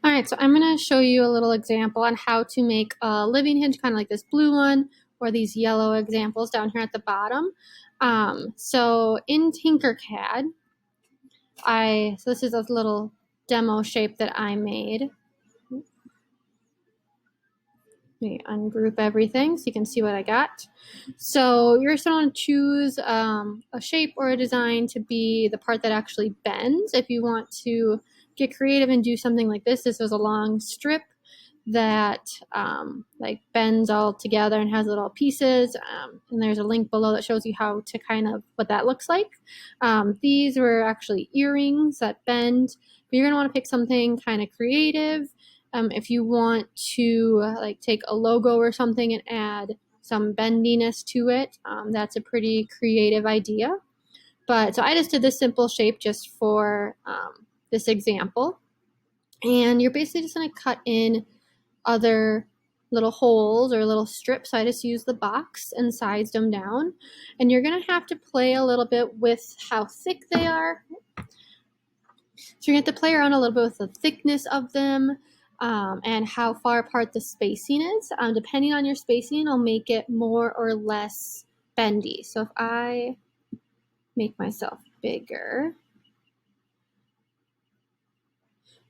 All right, so I'm going to show you a little example on how to make a living hinge, kind of like this blue one, or these yellow examples down here at the bottom. So in Tinkercad, so this is a little demo shape that I made. Let me ungroup everything so you can see what I got. So you're just going to choose a shape or a design to be the part that actually bends. If you want to get creative and do something like this, this is a long strip that like bends all together and has little pieces, and there's a link below that shows you how to kind of what that looks like. These were actually earrings that bend, but you're going to want to pick something kind of creative. If you want to like take a logo or something and add some bendiness to it, that's a pretty creative idea. But so I just did this simple shape just for this example, and you're basically just going to cut in other little holes or little strips. I just use the box and sized them down, and you're going to have to play a little bit with how thick they are. So you're going to have to play around a little bit with the thickness of them, and how far apart the spacing is. Depending on your spacing, I'll make it more or less bendy. So if I make myself bigger,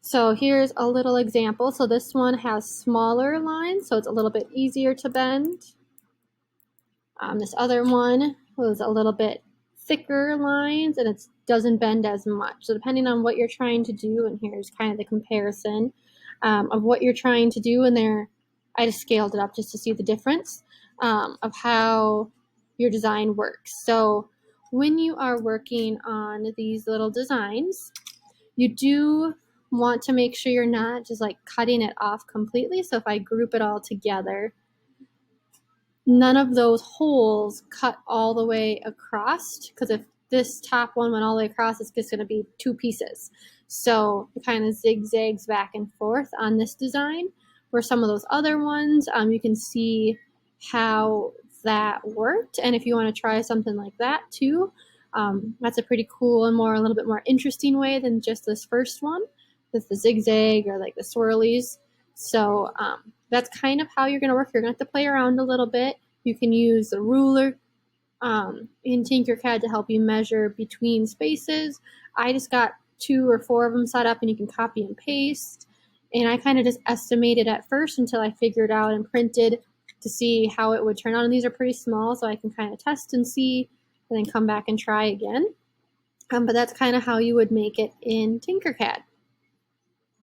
so here's a little example. So this one has smaller lines, so it's a little bit easier to bend. This other one was a little bit thicker lines, and it doesn't bend as much. So depending on what you're trying to do, and here's kind of the comparison of what you're trying to do, and there I just scaled it up just to see the difference of how your design works. So when you are working on these little designs, you do want to make sure you're not just like cutting it off completely. So if I group it all together, none of those holes cut all the way across, because if this top one went all the way across, it's just going to be two pieces. So it kind of zigzags back and forth on this design. For some of those other ones, you can see how that worked. And if you want to try something like that too, that's a pretty cool and a little bit more interesting way than just this first one with the zigzag or like the swirlies. So that's kind of how you're going to work. You're going to have to play around a little bit. You can use the ruler in Tinkercad to help you measure between spaces. I just got 2 or 4 of them set up, and you can copy and paste. And I kind of just estimated at first until I figured out and printed to see how it would turn out. And these are pretty small, so I can kind of test and see, and then come back and try again. But that's kind of how you would make it in Tinkercad.